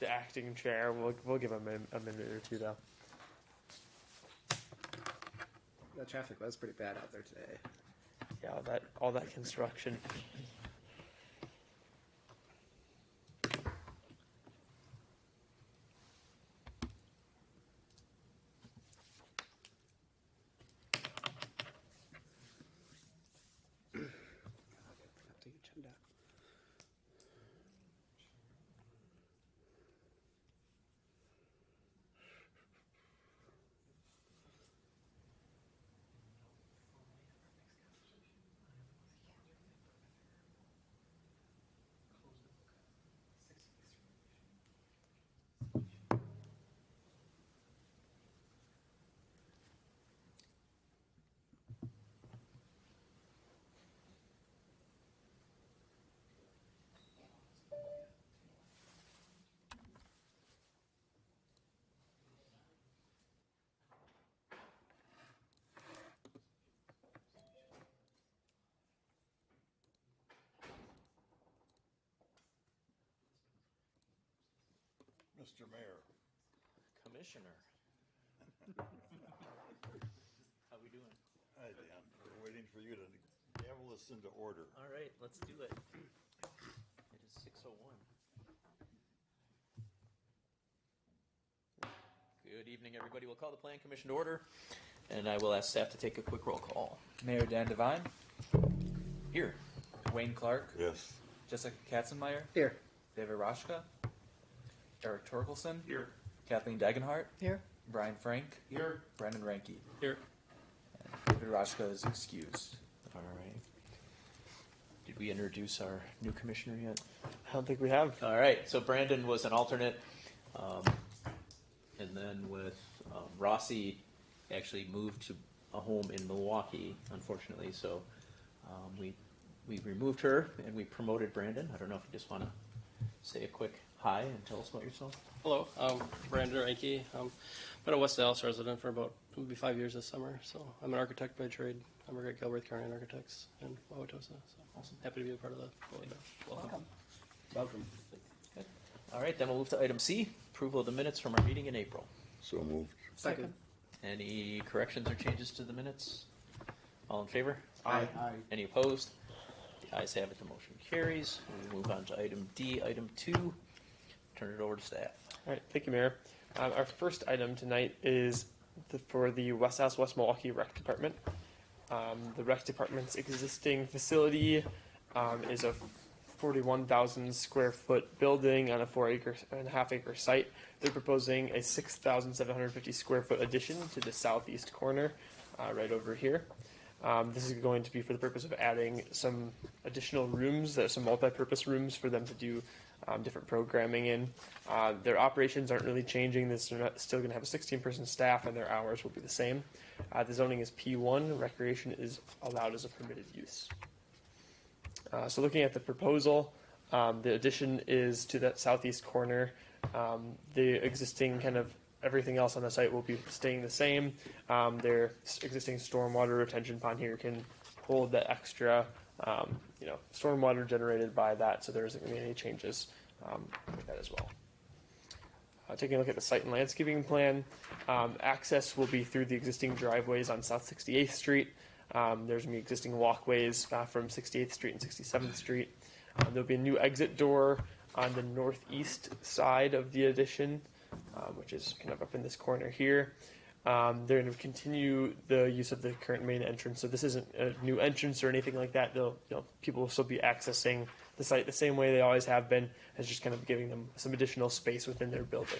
the acting chair. We'll give him a minute or two though. The traffic was pretty bad out there today. Yeah, all that construction. Have to get agenda. Mr. Mayor. Commissioner. How we doing? Hi, Dan. We're waiting for you to gavel this into order. All right, let's do it. It is 6:01. Good evening, everybody. We'll call the Plan Commission to order, and I will ask staff to take a quick roll call. Mayor Dan Devine, Here. Wayne Clark, Yes. Jessica Katzenmeyer, Here. David Rashka, Eric Torkelson, Here. Kathleen Dagenhart, Here. Brian Frank, Here. Brandon Ranke. Here. David Rashka is excused. All right. Did we introduce our new commissioner yet? I don't think we have. All right, so Brandon was an alternate, and then with Rossi actually moved to a home in Milwaukee, unfortunately, so we removed her and we promoted Brandon. I don't know if you just want to say a quick hi and tell us about yourself. Hello, Brandon Ranke. Been a West Dallas resident for about maybe 5 years this summer. So I'm an architect by trade. I work at Gilbert Carnian Architects in Wauwatosa. So Awesome. Happy to be a part of the board. Welcome. Welcome. Good. All right, then we'll move to item C, approval of the minutes from our meeting in April. So moved. Second. Any corrections or changes to the minutes? All in favor? Aye. Any opposed? The ayes have it, the motion carries. We move on to item D, item 2. Turn it over to staff. All right, thank you, Mayor. Our first item tonight is for the West House West Milwaukee Rec Department. The Rec Department's existing facility is a 41,000 square foot building on a 4.5 acre site. They're proposing a 6,750 square foot addition to the southeast corner, right over here. This is going to be for the purpose of adding some additional rooms. There's some multi-purpose rooms for them to do different programming in. Their operations aren't really changing. They're still going to have a 16-person staff, and their hours will be the same. The zoning is P1. Recreation is allowed as a permitted use. So looking at the proposal, the addition is to that southeast corner. The existing kind of everything else on the site will be staying the same. Their existing stormwater retention pond here can hold that extra, stormwater generated by that, so there isn't going to be any changes with that as well. Taking a look at the site and landscaping plan, access will be through the existing driveways on South 68th Street. There's going to be existing walkways from 68th Street and 67th Street. There'll be a new exit door on the northeast side of the addition, which is kind of up in this corner here. They're going to continue the use of the current main entrance, so this isn't a new entrance or anything like that. People will still be accessing the site the same way they always have been, as just kind of giving them some additional space within their building.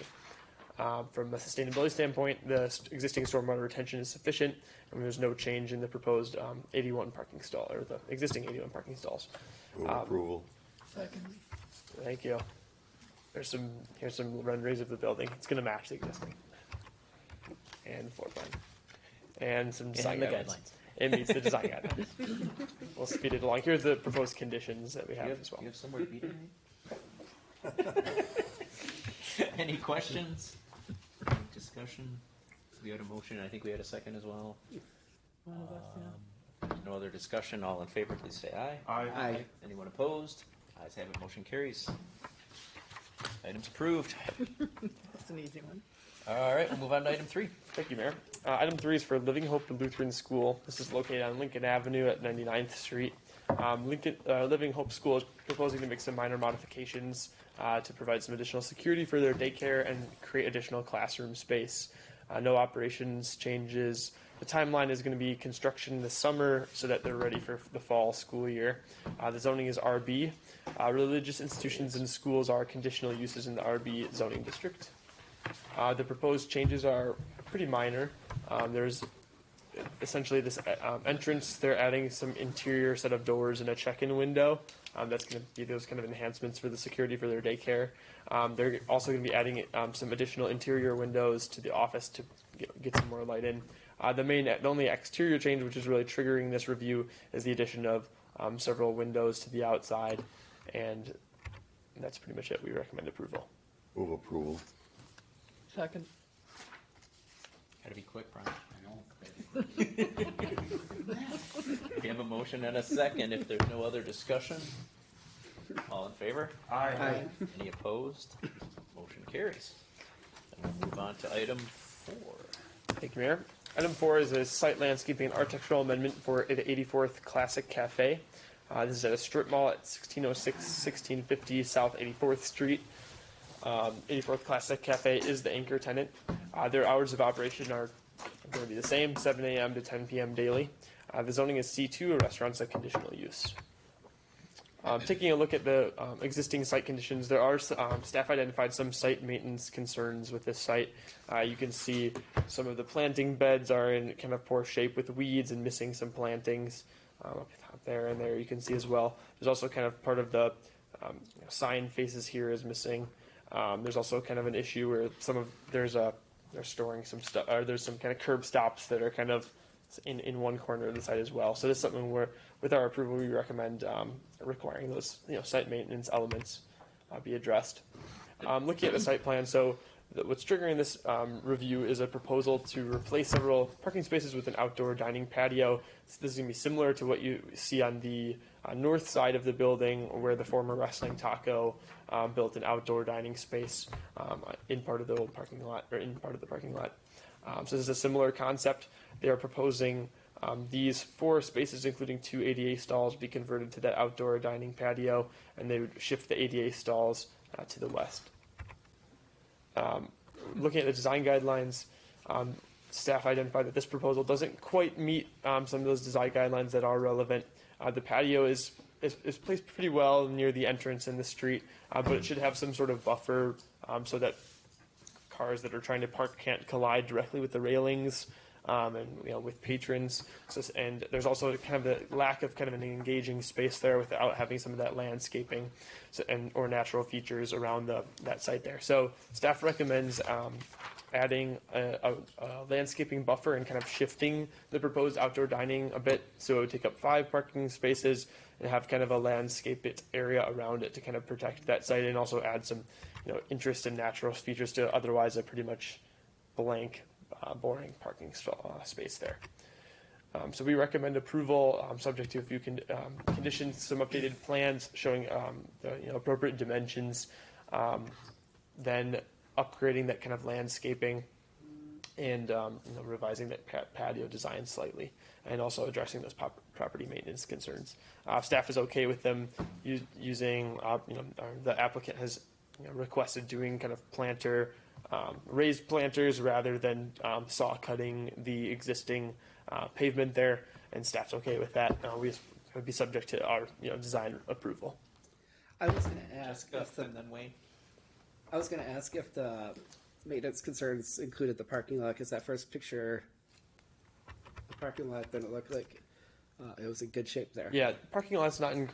From a sustainability standpoint, the existing stormwater retention is sufficient, and there's no change in the proposed 81 parking stall, or the existing 81 parking stalls. Move approval. Second. Thank you. Here's some renderings of the building. It's going to match the existing. And the floor plan. And some design guidelines. It meets the design guidelines. We'll speed it along. Here's the proposed conditions that we have as well. You have somewhere to beat it? Any questions? Any discussion? We had a motion. I think we had a second as well. No other discussion. All in favor, please say aye. Aye. Anyone opposed? Ayes have it. Motion carries. Item's approved. That's an easy one. All right, we'll move on to item 3. Thank you, Mayor. Item 3 is for Living Hope Lutheran School. This is located on Lincoln Avenue at 99th Street. Living Hope School is proposing to make some minor modifications to provide some additional security for their daycare and create additional classroom space. No operations changes. The timeline is going to be construction this summer so that they're ready for the fall school year. The zoning is RB. Religious institutions and schools are conditional uses in the RB zoning district. The proposed changes are pretty minor. There's essentially this entrance. They're adding some interior set of doors and a check-in window. That's going to be those kind of enhancements for the security for their daycare. They're also going to be adding some additional interior windows to the office to get some more light in. The only exterior change, which is really triggering this review, is the addition of several windows to the outside, and that's pretty much it. We recommend approval. Move approval. Second. Gotta be quick, Brian. We have a motion and a second. If there's no other discussion, all in favor? Aye. Any opposed? Motion carries. And we'll move on to item 4. Thank you, Mayor. Item 4 is a site landscaping and architectural amendment for the 84th Classic Cafe. This is at a strip mall at 1606 1650 South 84th Street. 84th Classic Cafe is the anchor tenant. Their hours of operation are going to be the same, 7 a.m. to 10 p.m. daily. The zoning is C2, a restaurant's a conditional use. Taking a look at the existing site conditions, there are staff identified some site maintenance concerns with this site. You can see some of the planting beds are in kind of poor shape with weeds and missing some plantings up there and there. You can see as well. There's also kind of part of the sign faces here is missing. There's also kind of an issue where they're storing some stuff, or there's some kind of curb stops that are kind of in one corner of the site as well. So this is something where, with our approval, we recommend requiring those site maintenance elements be addressed. Looking at the site plan, so what's triggering this review is a proposal to replace several parking spaces with an outdoor dining patio. So this is going to be similar to what you see on the north side of the building, where the former Wrestling Taco built an outdoor dining space in part of the old parking lot, or in part of the parking lot. So this is a similar concept. They are proposing these 4 spaces, including 2 ADA stalls, be converted to that outdoor dining patio, and they would shift the ADA stalls to the west. Looking at the design guidelines, staff identified that this proposal doesn't quite meet some of those design guidelines that are relevant. The patio is placed pretty well near the entrance in the street, but it should have some sort of buffer so that cars that are trying to park can't collide directly with the railings and with patrons. And there's also kind of the lack of kind of an engaging space there without having some of that landscaping or natural features around that site there. So staff recommends adding a landscaping buffer and kind of shifting the proposed outdoor dining a bit, so it would take up 5 parking spaces and have kind of a landscaped area around it to kind of protect that site, and also add some interest in natural features to otherwise a pretty much blank, boring parking space there. So we recommend approval, subject to a few conditions, some updated plans showing the appropriate dimensions, then upgrading that kind of landscaping, and revising that patio design slightly, and also addressing those property maintenance concerns. Staff is okay with them using, the applicant has requested doing kind of raised planters rather than saw cutting the existing pavement there, and staff's okay with that. We would be subject to our design approval. I was going to ask Jessica, and then Wayne. I was going to ask if the maintenance concerns included the parking lot, because that first picture, the parking lot didn't look like it was in good shape there. Yeah, parking lot's not in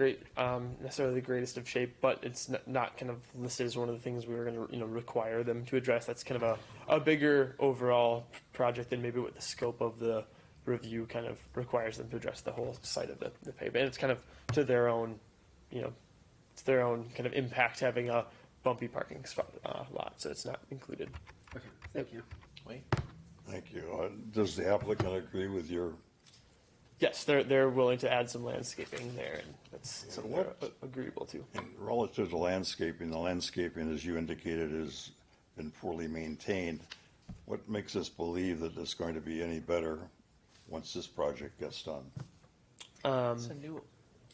necessarily the greatest of shape, but it's not kind of listed as one of the things we were going to require them to address. That's kind of a bigger overall project than maybe what the scope of the review kind of requires them to address the whole site of the pavement. And it's kind of to their own, it's their own kind of impact having a bumpy parking spot, lot, so it's not included. Okay, thank you. Wayne. Thank you. Does the applicant agree with your Yes, they're willing to add some landscaping there, and that's something they're what- agreeable to. And relative to landscaping, the landscaping, as you indicated, has been poorly maintained. What makes us believe that it's going to be any better once this project gets done? It's a new.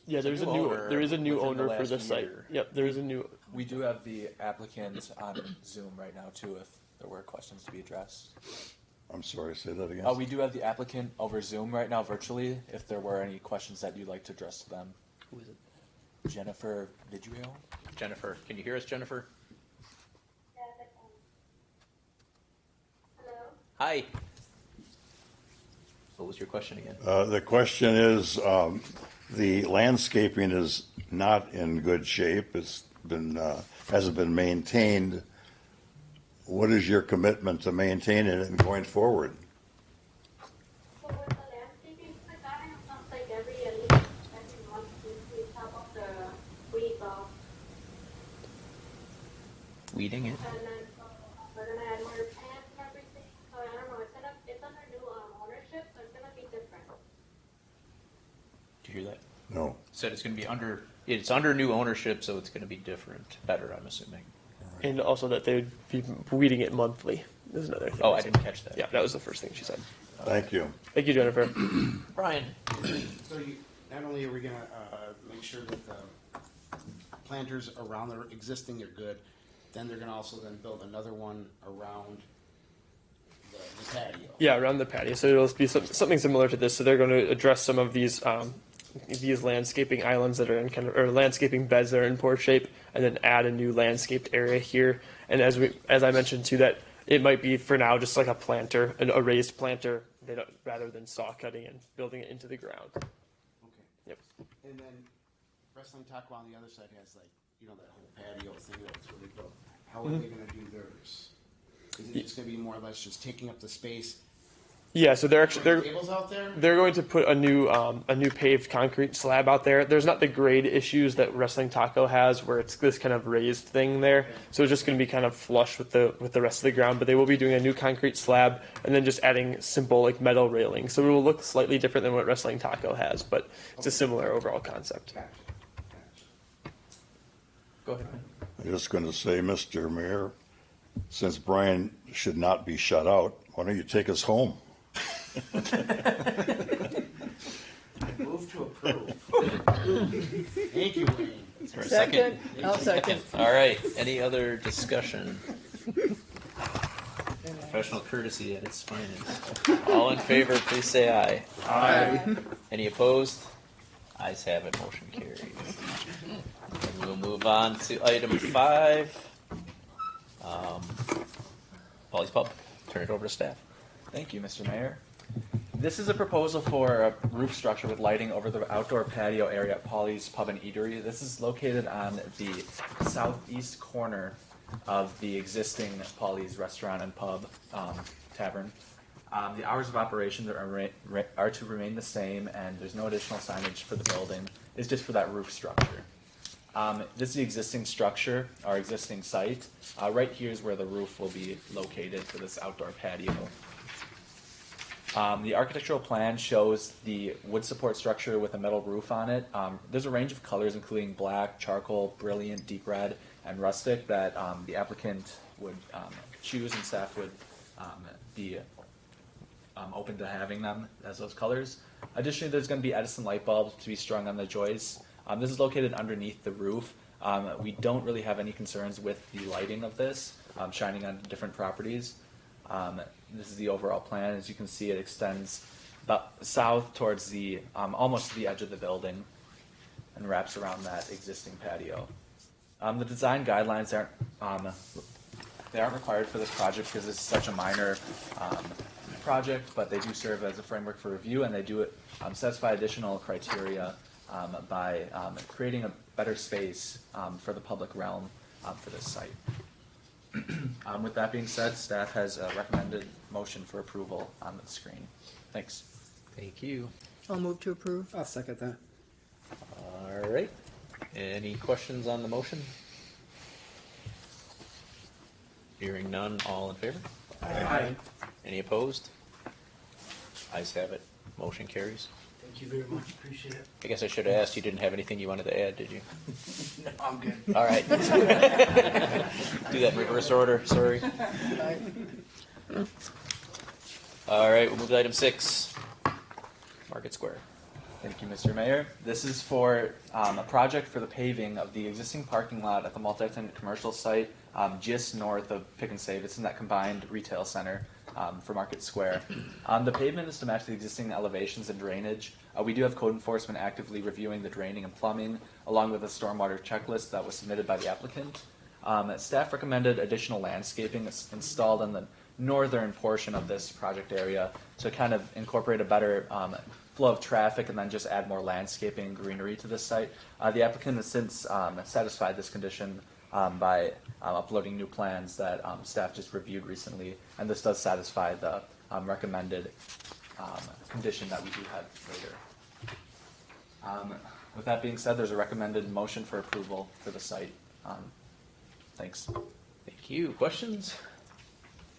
Yeah, It's a there's a new new owner there is a new within the owner for last this site. year. Yep, there is a new. We do have the applicant on Zoom right now too, if there were questions to be addressed. I'm sorry, say that again? We do have the applicant over Zoom right now virtually, if there were any questions that you'd like to address to them. Who is it? Jennifer Vidrio? Jennifer. Can you hear us, Jennifer? Hello? Hi. What was your question again? The question is, the landscaping is not in good shape. It's been, hasn't been maintained. What is your commitment to maintaining it and going forward? So with the landscaping, like that, it sounds like every at least every month we top up the weeds off, Weeding it. and then we're gonna add more plants and everything. So I don't know, it's under new ownership, so it's gonna be different. Did you hear that? No. Said it's going to be under. It's under new ownership, so it's going to be different, better. I'm assuming. And also that they would be weeding it monthly is another thing. Oh, I didn't catch that. Yeah, that was the first thing she said. Thank you. Thank you, Jennifer. Brian. So not only are we gonna make sure that the planters around the existing are good, then they're gonna also then build another one around the patio. Yeah, around the patio. So it'll be something similar to this. So they're going to address some of these landscaping islands that are in kind of, or landscaping beds that are in poor shape, and then add a new landscaped area here. And as I mentioned too, that it might be for now just like a planter, a raised planter, rather than saw cutting and building it into the ground. Okay. Yep. And then Wrestling Taco on the other side has like, you know, that whole patio thing that was really built. How are they gonna do theirs? Is it just gonna be more or less just taking up the space? Yeah. So they're Tables out there? They're going to put a new paved concrete slab out there. There's not the grade issues that Wrestling Taco has, where it's this kind of raised thing there. So it's just going to be kind of flush with the rest of the ground. But they will be doing a new concrete slab and then just adding simple like metal railing. So it will look slightly different than what Wrestling Taco has, but it's a similar overall concept. Gotcha. Go ahead. Man. I'm just going to say, Mr. Mayor, since Brian should not be shut out, why don't you take us home? Move to approve. Thank you, Wayne. Is there a second? I'll second. All right. Any other discussion? Professional courtesy at its finest. All in favor, please say aye. Aye. Any opposed? Ayes have it. Motion carries. And we'll move on to item 5. Polly's Pub. Turn it over to staff. Thank you, Mr. Mayor. This is a proposal for a roof structure with lighting over the outdoor patio area at Polly's Pub and Eatery. This is located on the southeast corner of the existing Polly's Restaurant and Pub Tavern. The hours of operation are to remain the same, and there's no additional signage for the building. It's just for that roof structure. This is the existing structure, our existing site. Right here is where the roof will be located for this outdoor patio. The architectural plan shows the wood support structure with a metal roof on it. There's a range of colors including black, charcoal, brilliant, deep red, and rustic that the applicant would choose, and staff would be open to having them as those colors. Additionally, there's going to be Edison light bulbs to be strung on the joists. This is located underneath the roof. We don't really have any concerns with the lighting of this, shining on different properties. This is the overall plan. As you can see, it extends south towards the almost to the edge of the building and wraps around that existing patio. The design guidelines aren't required for this project because it's such a minor project, but they do serve as a framework for review, and they do satisfy additional criteria by creating a better space for the public realm for this site. With that being said, staff has a recommended motion for approval on the screen. Thanks. Thank you. I'll move to approve. I'll second that. All right. Any questions on the motion? Hearing none, all in favor? Aye. Any opposed? Ayes have it. Motion carries. Thank you very much. Appreciate it. I guess I should have asked. You didn't have anything you wanted to add, did you? No, I'm good. All right. Do that in reverse order. Sorry. All right, we'll move to item 6, Market Square. Thank you, Mr. Mayor. This is for a project for the paving of the existing parking lot at the multi-tenant commercial site just north of Pick and Save. It's in that combined retail center for Market Square. The pavement is to match the existing elevations and drainage. We do have code enforcement actively reviewing the draining and plumbing, along with a stormwater checklist that was submitted by the applicant. Staff recommended additional landscaping installed in the northern portion of this project area to kind of incorporate a better flow of traffic and then just add more landscaping and greenery to this site. The applicant has since satisfied this condition by uploading new plans that staff just reviewed recently, and this does satisfy the recommended condition that we do have later. With that being said, there's a recommended motion for approval for the site. Thanks. Thank you. Questions?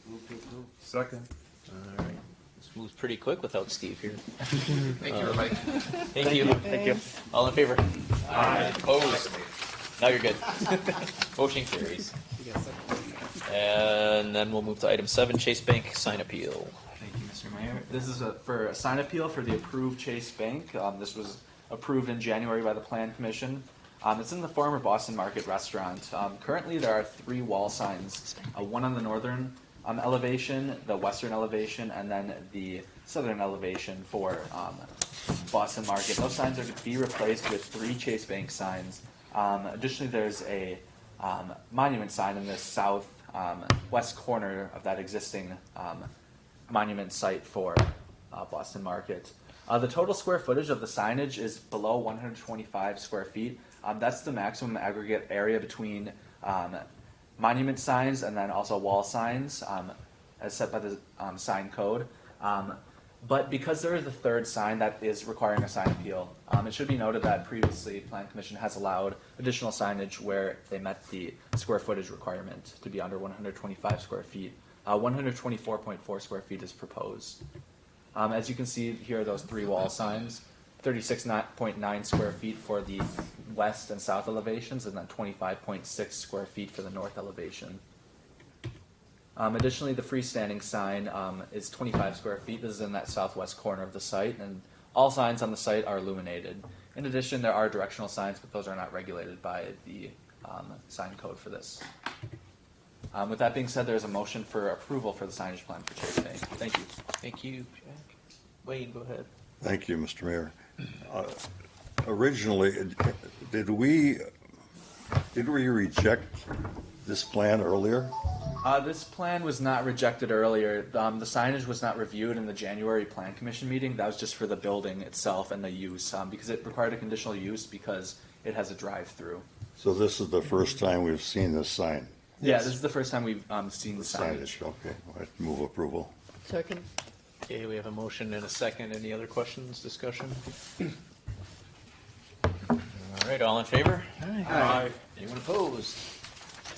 Move to approve. Second. All right. This moves pretty quick without Steve here. Thank you, everybody. Thank you. Thank you. All in favor? Aye. Opposed? Now you're good. Motion carries. You got second. And then we'll move to item 7, Chase Bank sign appeal. Thank you, Mr. Mayor. This is for a sign appeal for the approved Chase Bank. This was approved in January by the Plan Commission. It's in the former Boston Market restaurant. Currently, there are 3 wall signs, one on the northern elevation, the western elevation, and then the southern elevation for Boston Market. Those signs are to be replaced with 3 Chase Bank signs. Additionally, there's a monument sign in the south west corner of that existing monument site for Boston Market. The total square footage of the signage is below 125 square feet. That's the maximum aggregate area between monument signs and then also wall signs as set by the sign code. But because there is the third sign that is requiring a sign appeal, it should be noted that previously Plan Commission has allowed additional signage where they met the square footage requirement to be under 125 square feet. 124.4 square feet is proposed. As you can see, here are those 3 wall signs, 36.9 square feet for the west and south elevations, and then 25.6 square feet for the north elevation. Additionally, the freestanding sign is 25 square feet. This is in that southwest corner of the site, and all signs on the site are illuminated. In addition, there are directional signs, but those are not regulated by the sign code for this. With that being said, there's a motion for approval for the signage plan for Chase Bank. Thank you. Thank you, Jack. Wayne, go ahead. Thank you, Mr. Mayor. Originally, did we reject this plan earlier? This plan was not rejected earlier. The signage was not reviewed in the January Plan Commission meeting. That was just for the building itself and the use, because it required a conditional use because it has a drive-through. So this is the first time we've seen this sign? Yeah, this is the first time we've seen the signage. Okay, I move approval. Second. Okay, we have a motion and a second. Any other questions, discussion? All right, all in favor? Aye. Anyone opposed?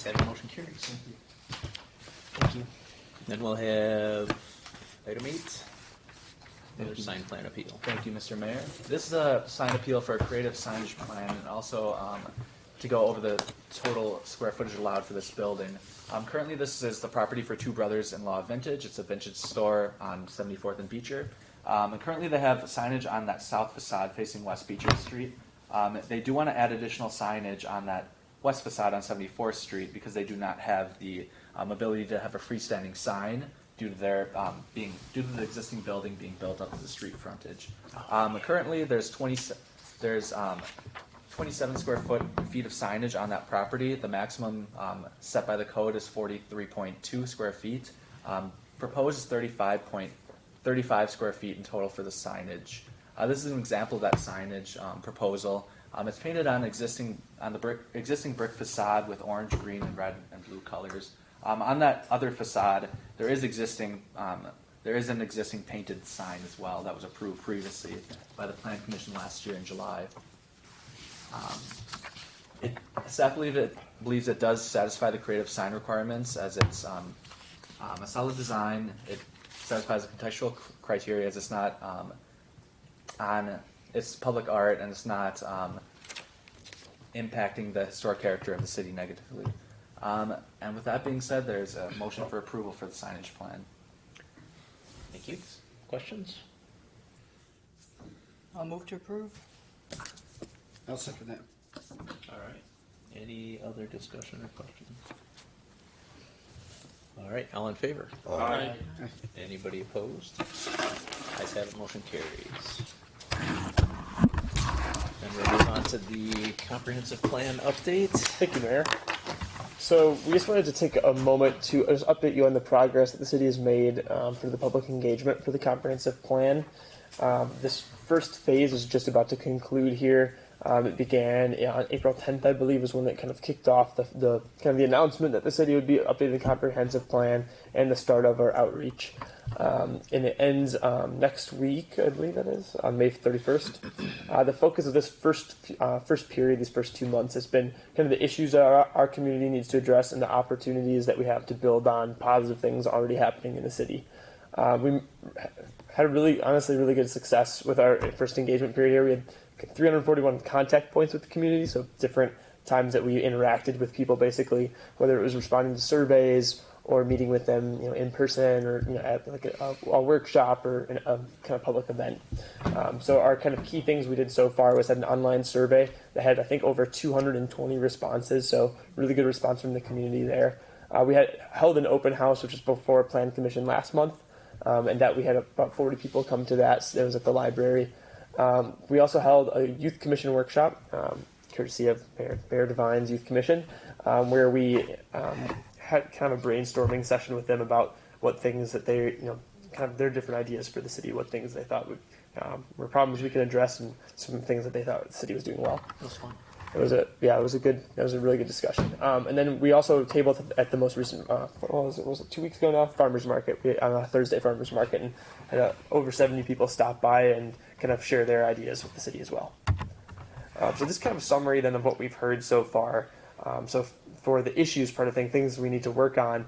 That motion carries. Thank you. Then we'll have item 8, another sign plan appeal. Thank you, Mr. Mayor. This is a sign appeal for a creative signage plan and also to go over the total square footage allowed for this building. Currently, this is the property for Two Brothers-in-Law Vintage. It's a vintage store on 74th and Beecher. And currently, they have signage on that south facade facing West Beecher Street. They do want to add additional signage on that west facade on 74th Street because they do not have the ability to have a freestanding sign due to their due to the existing building being built up to the street frontage. Currently, there's 27 square feet of signage on that property. The maximum set by the code is 43.2 square feet. Proposed is 35 square feet in total for the signage. This is an example of that signage proposal. It's painted on the existing brick facade with orange, green, and red and blue colors. On that other facade, there is an existing painted sign as well that was approved previously by the Plan Commission last year in July. Staff believes it does satisfy the creative sign requirements as it's a solid design. It satisfies the contextual criteria as it's not on it's public art and it's not impacting the historic character of the city negatively. And with that being said, there's a motion for approval for the signage plan. Thank you. Questions? I'll move to approve. I'll second that. All right. Any other discussion or questions? All right. All in favor? Aye. Anybody opposed? Ayes have it. Motion carries. Then we'll move on to the comprehensive plan update. Thank you, Mayor. So we just wanted to take a moment to just update you on the progress that the city has made for the public engagement for the comprehensive plan. This first phase is just about to conclude here. It began on April 10th, I believe, is when it kind of kicked off the kind of the announcement that the city would be updating the comprehensive plan and the start of our outreach. And it ends next week, I believe that is, on May 31st. The focus of this first period, these first 2 months, has been kind of the issues that our community needs to address and the opportunities that we have to build on positive things already happening in the city. We had honestly really good success with our first engagement period here. We had 341 contact points with the community, so different times that we interacted with people, basically, whether it was responding to surveys or meeting with them, in person or at like a workshop or a kind of public event. So our kind of key things we did so far was had an online survey that had, I think, over 220 responses. So really good response from the community there. We had held an open house, which was before Plan Commission last month, and that we had about 40 people come to that. So it was at the library. We also held a youth commission workshop, courtesy of Mayor Devine's Youth Commission, where we had kind of a brainstorming session with them about what things that they, kind of their different ideas for the city, what things they thought were problems we could address, and some things that they thought the city was doing well. That's fun. It was a really good discussion. And then we also tabled at the most recent, was it 2 weeks ago now? Farmers Market, on a Thursday Farmers Market, and had over 70 people stop by and kind of share their ideas with the city as well. So this is kind of a summary then of what we've heard so far. So for the issues part of things we need to work on,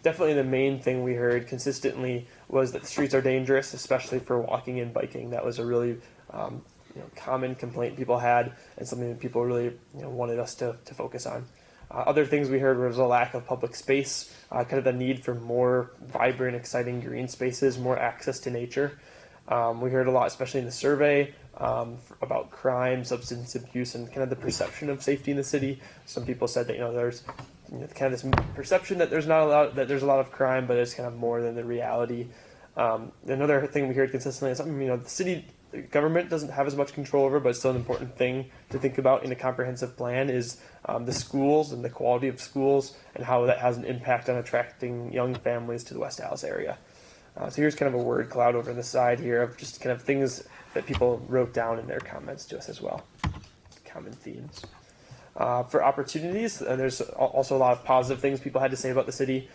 definitely the main thing we heard consistently was that the streets are dangerous, especially for walking and biking. That was a really common complaint people had, and something that people really wanted us to focus on. Other things we heard was a lack of public space, kind of the need for more vibrant, exciting green spaces, more access to nature. We heard a lot, especially in the survey, about crime, substance abuse, and kind of the perception of safety in the city. Some people said that there's kind of this perception that there's a lot of crime, but it's kind of more than the reality. Another thing we heard consistently is something the city government doesn't have as much control over, but it's still an important thing to think about in a comprehensive plan is the schools and the quality of schools and how that has an impact on attracting young families to the West Dallas area. So here's kind of a word cloud over on the side here of just kind of things that people wrote down in their comments to us as well. Common themes. For opportunities, there's also a lot of positive things people had to say about the city.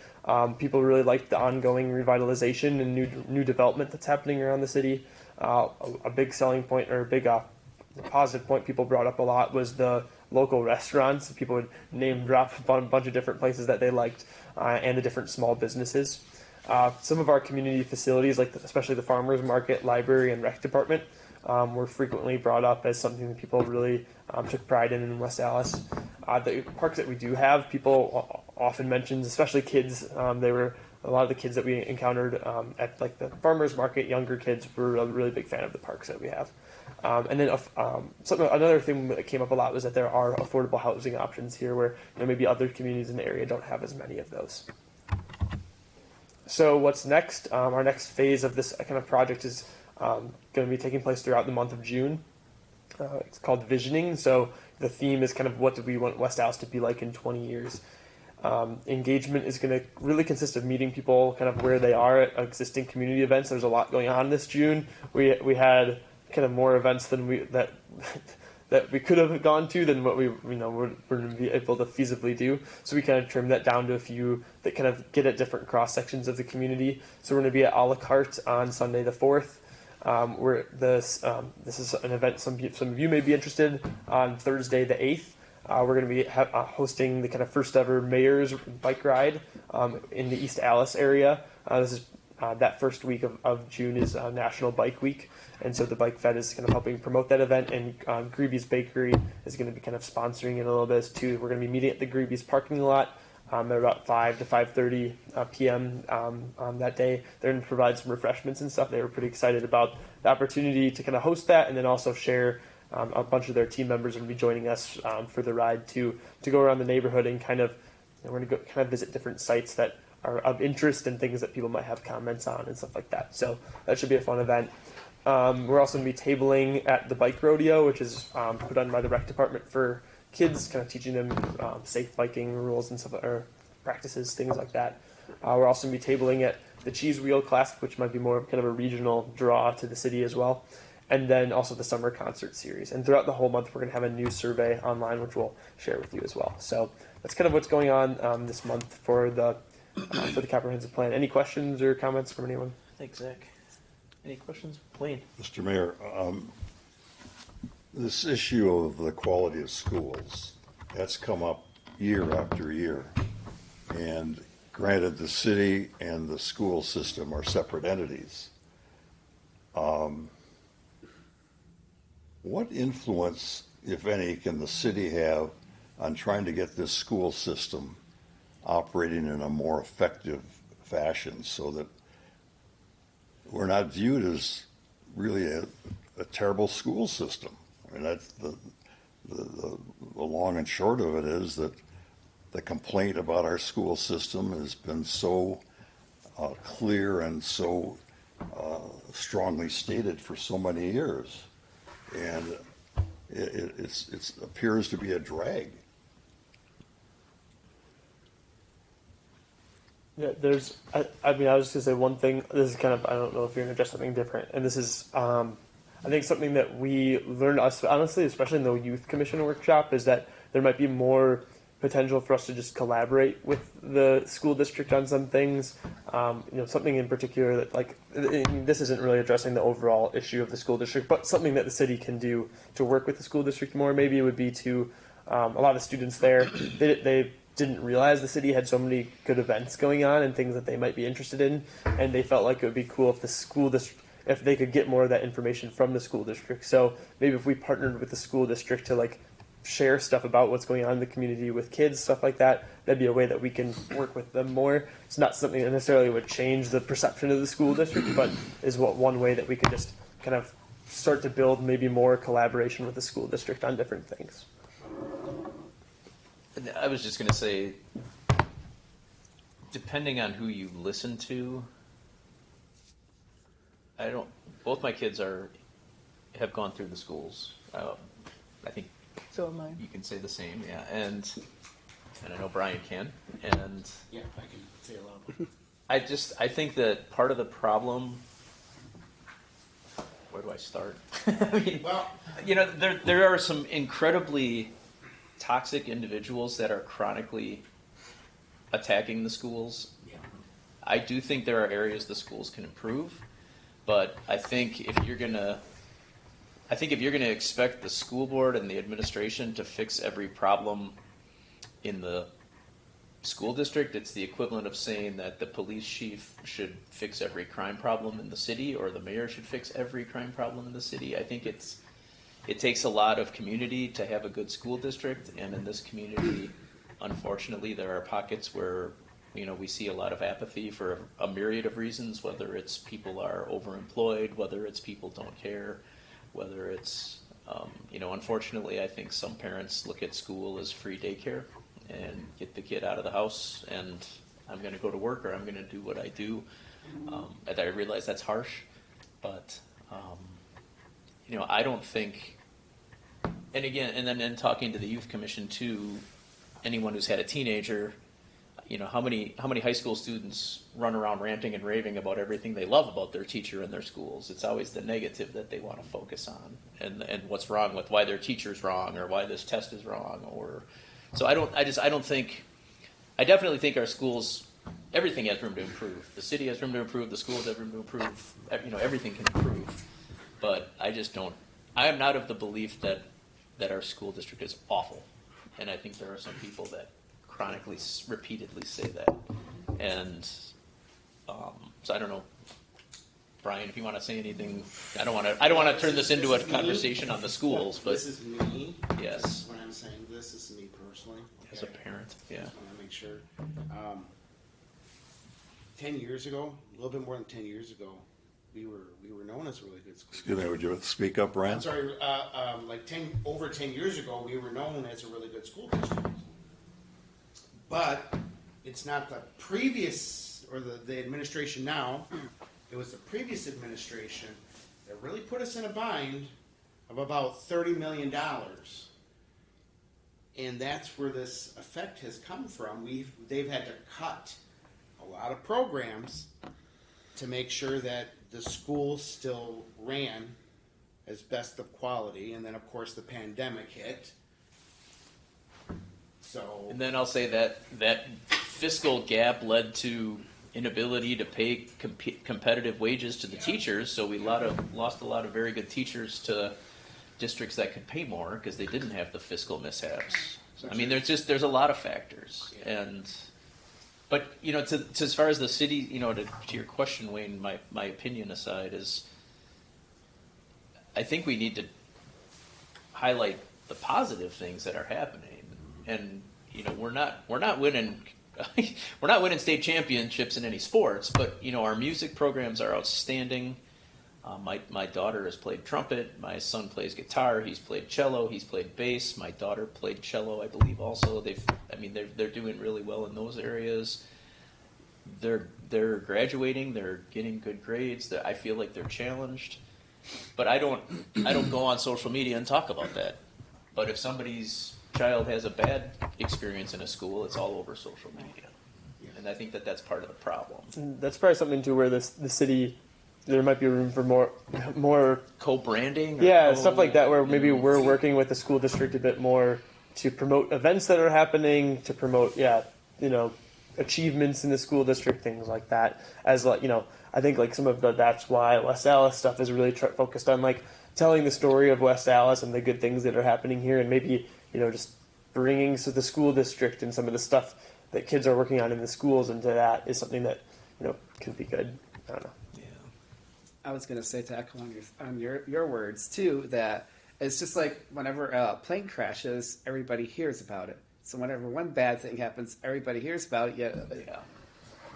People really liked the ongoing revitalization and new development that's happening around the city. A big selling point or a big positive point people brought up a lot was the local restaurants. People would name drop a bunch of different places that they liked and the different small businesses. Some of our community facilities, like especially the farmers market, library, and rec department, were frequently brought up as something that people really took pride in West Dallas. The parks that we do have, people often mention, especially kids. They were a lot of the kids that we encountered at like the farmers market. Younger kids were a really big fan of the parks that we have. And then another thing that came up a lot was that there are affordable housing options here, where maybe other communities in the area don't have as many of those. So what's next? Our next phase of this kind of project is going to be taking place throughout the month of June. It's called Visioning. So the theme is kind of what do we want West Dallas to be like in 20 years. Engagement is going to really consist of meeting people kind of where they are at existing community events. There's a lot going on this June. We had kind of more events than that we could have gone to than what we're going to be able to feasibly do. So we kind of trimmed that down to a few that kind of get at different cross sections of the community. So we're going to be at a la carte on Sunday the 4th. This is an event some of you may be interested on Thursday the 8th. We're going to be hosting the kind of first ever mayor's bike ride in the East Alice area. This is that first week of June is National Bike Week, and so the Bike Fed is kind of helping promote that event, and Greeby's Bakery is going to be kind of sponsoring it a little bit too. We're going to be meeting at the Greeby's parking lot at about 5 to 5:30 p.m. On that day. They're going to provide some refreshments and stuff. They were pretty excited about the opportunity to kind of host that, and then also share. A bunch of their team members are going to be joining us for the ride to go around the neighborhood and kind of we're going to go kind of visit different sites that are of interest and things that people might have comments on and stuff like that. So that should be a fun event. We're also going to be tabling at the bike rodeo, which is put on by the rec department for kids, kind of teaching them safe biking rules and stuff, or practices, things like that. We're also going to be tabling at the Cheese Wheel Classic, which might be more of kind of a regional draw to the city as well. And then also the summer concert series. And throughout the whole month, we're going to have a new survey online, which we'll share with you as well. So that's kind of what's going on this month for the comprehensive plan. Any questions or comments from anyone? Thanks, Zach. Any questions? Wayne? Mr. Mayor, this issue of the quality of schools, that's come up year after year. And granted, the city and the school system are separate entities. What influence, if any, can the city have on trying to get this school system operating in a more effective fashion so that we're not viewed as really a terrible school system? I mean, that's the long and short of it is that the complaint about our school system has been so clear and so strongly stated for so many years. And it appears to be a drag. Yeah, I mean, I was just going to say one thing. This is kind of, I don't know if you're going to address something different. And this is, I think something that we learned, honestly, especially in the youth commission workshop, is that there might be more potential for us to just collaborate with the school district on some things. Something in particular that, like, this isn't really addressing the overall issue of the school district, but something that the city can do to work with the school district more. Maybe it would be to, a lot of students there, they didn't realize the city had so many good events going on and things that they might be interested in, and they felt like it would be cool if the school district, if they could get more of that information from the school district. So maybe if we partnered with the school district to share stuff about what's going on in the community with kids, stuff like that, that'd be a way that we can work with them more. It's not something that necessarily would change the perception of the school district, but is one way that we could just kind of start to build maybe more collaboration with the school district on different things. I was just going to say, depending on who you listen to, both my kids have gone through the schools. I think So am I. you can say the same, yeah, and I know Brian can, and Yeah, I can say it loud. I think that part of the problem, where do I start? I mean, Well, there are some incredibly toxic individuals that are chronically attacking the schools. yeah. I do think there are areas the schools can improve, but I think if you're gonna expect the school board and the administration to fix every problem in the school district, it's the equivalent of saying that the police chief should fix every crime problem in the city, or the mayor should fix every crime problem in the city. I think it takes a lot of community to have a good school district, and in this community, unfortunately, there are pockets where we see a lot of apathy for a myriad of reasons, whether it's people are overemployed, whether it's people don't care, whether it's, unfortunately, I think some parents look at school as free daycare and get the kid out of the house, and I'm going to go to work, or I'm going to do what I do. And I realize that's harsh, but I don't think. And again, and then in talking to the youth commission too, anyone who's had a teenager, how many high school students run around ranting and raving about everything they love about their teacher in their schools? It's always the negative that they want to focus on, and what's wrong with why their teacher's wrong, or why this test is wrong, or so I definitely think our schools, everything has room to improve. The city has room to improve. The schools have room to improve. Everything can improve, but I am not of the belief that our school district is awful, and I think there are some people that chronically, repeatedly say that, and so I don't know, Brian, if you want to say anything, I don't want to turn this into a conversation on the schools, but This is me. yes, When I'm saying this is me personally. as a parent, yeah. Just want to make sure. 10 years ago, a little bit more than 10 years ago, we were known as a really good school. Excuse me, would you speak up, Rand? I'm sorry, like over 10 years ago, we were known as a really good school district. But it's not the previous, or the administration now, it was the previous administration that really put us in a bind of about $30 million. And that's where this effect has come from. They've had to cut a lot of programs to make sure that the school still ran as best of quality, and then of course the pandemic hit. So, And then I'll say that fiscal gap led to inability to pay competitive wages to the teachers, so we lost a lot of very good teachers to districts that could pay more because they didn't have the fiscal mishaps. I mean, there's a lot of factors, but to as far as the city, to your question, Wayne, my opinion aside is, I think we need to highlight the positive things that are happening, and we're not winning. We're not winning state championships in any sports, but our music programs are outstanding. My daughter has played trumpet. My son plays guitar. He's played cello. He's played bass. My daughter played cello, I believe, also. They're doing really well in those areas. They're graduating. They're getting good grades. I feel like they're challenged, but I don't go on social media and talk about that. But if somebody's child has a bad experience in a school, it's all over social media, and I think that's part of the problem. That's probably something too where the city, there might be room for more Co-branding, stuff like that, where maybe we're working with the school district a bit more to promote events that are happening, to promote achievements in the school district, things like that. As I think like some of that's why West Allis stuff is really focused on like telling the story of West Allis and the good things that are happening here, and maybe just bringing to the school district and some of the stuff that kids are working on in the schools into that is something that can be good. I don't know. I was going to say, to echo on your words too, that it's just like whenever a plane crashes, everybody hears about it. So whenever one bad thing happens, everybody hears about it. Yet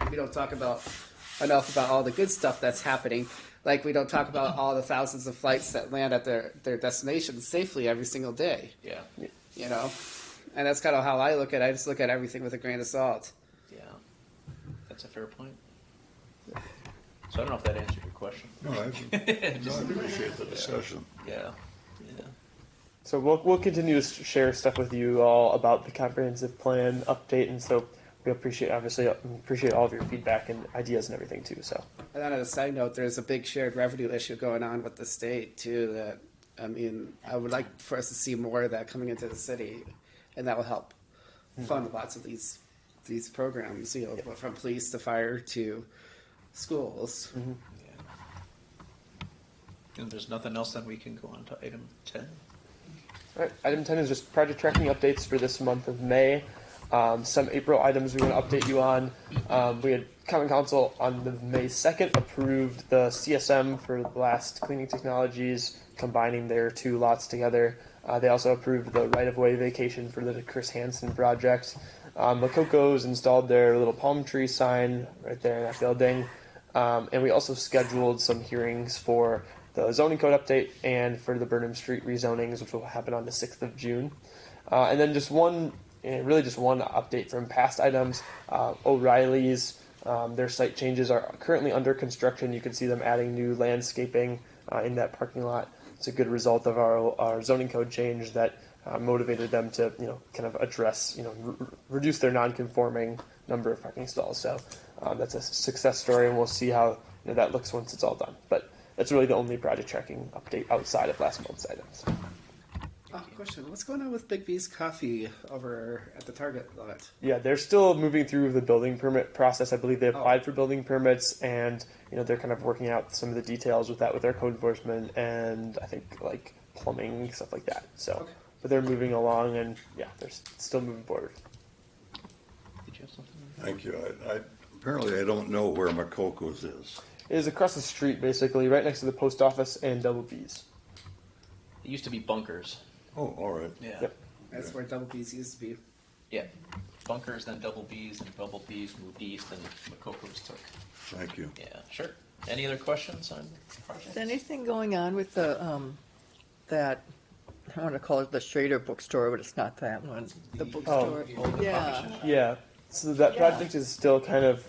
we don't talk enough about all the good stuff that's happening. Like we don't talk about all the thousands of flights that land at their destinations safely every single day. Yeah. And that's kind of how I look at it. I just look at everything with a grain of salt. Yeah, that's a fair point. So I don't know if that answered your question. No, I appreciate the discussion. Yeah. So we'll continue to share stuff with you all about the comprehensive plan update, and so we appreciate all of your feedback and ideas and everything too. So. And then on a side note, there's a big shared revenue issue going on with the state too. That I would like for us to see more of that coming into the city, and that will help fund lots of these programs. From police to fire to schools. Mm-hmm. And there's nothing else, then we can go on to item 10. All right, item 10 is just project tracking updates for this month of May. Some April items we want to update you on. We had Common Council on the May 2nd approved the CSM for Blast Cleaning Technologies, combining their two lots together. They also approved the right-of-way vacation for the Chris Hansen project. Macoco's installed their little palm tree sign right there in that building. And we also scheduled some hearings for the zoning code update and for the Burnham Street rezonings, which will happen on the 6th of June. And then just one update from past items. O'Reilly's, their site changes are currently under construction. You can see them adding new landscaping in that parking lot. It's a good result of our zoning code change that motivated them to kind of address, reduce their non-conforming number of parking stalls. So that's a success story, and we'll see how that looks once it's all done. But that's really the only project tracking update outside of last month's items. Question: what's going on with Big B's Coffee over at the Target lot? Yeah, they're still moving through the building permit process. I believe they applied for building permits, and they're kind of working out some of the details with their code enforcement and I think like plumbing, stuff like that. So, but they're moving along, and they're still moving forward. Did you have something? Thank you. Apparently I don't know where Macoco's is. It is across the street, basically, right next to the post office and Double B's. It used to be bunkers. Oh, all right. Yeah. Yep. That's where Double B's used to be. Yeah. Bunkers, then double B's, and double B's moved east, and Macoco's took. Thank you. Yeah, sure. Any other questions on the project? Is anything going on with the, that, I want to call it the Schrader bookstore, but it's not that one, the bookstore? the Yeah, coffee shop. Yeah. So that Yeah. project is still kind of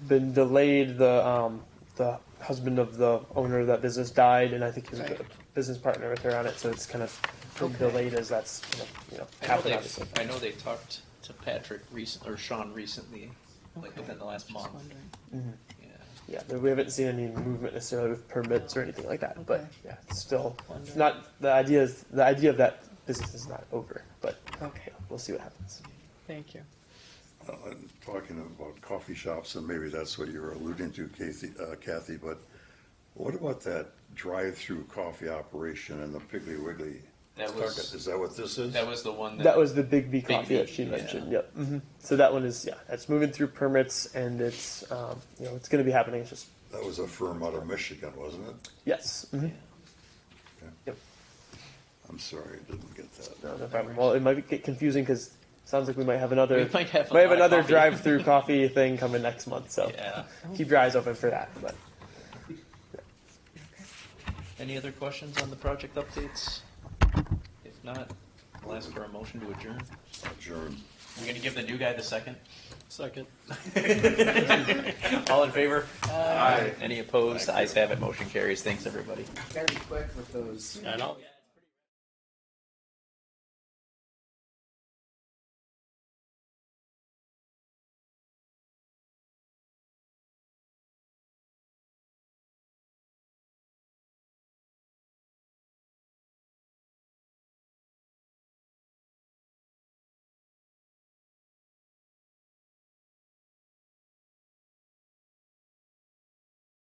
been delayed. The husband of the owner of that business died, and I think he was Right. a business partner with her on it. So it's kind of been Okay. delayed as that's happened. Obviously. I know they talked to Patrick or Sean recently, like Okay. within the last month. just wondering. Yeah. Yeah, we haven't seen any movement necessarily with permits or anything like that. But Okay. yeah, it's still Wondering. not the idea. The idea of that business is not over, but Okay, we'll see what happens. thank you. And talking about coffee shops, and maybe that's what you were alluding to, Kathy, but what about that drive-through coffee operation in the Piggly Wiggly? That was- Is that what this is? That was the one That was the Big V Big coffee V, that she yeah. mentioned. Yep. So that one is it's moving through permits and it's it's going to be happening. It's just That was a firm out of Michigan, wasn't it? yes. Okay. Yep. I'm sorry, I didn't get that. No problem. Well, it might get confusing because it sounds like we might have another We might have a lot of another coffee. drive-through coffee thing coming next month. So Yeah. keep your eyes open for that. But Any other questions on the project updates? If not, I'll ask for a motion to adjourn. Adjourn. We're gonna give the new guy the second. Second. All in favor? Aye. Any opposed? Ayes have it. Motion carries. Thanks, everybody. Gotta be quick with those. I know.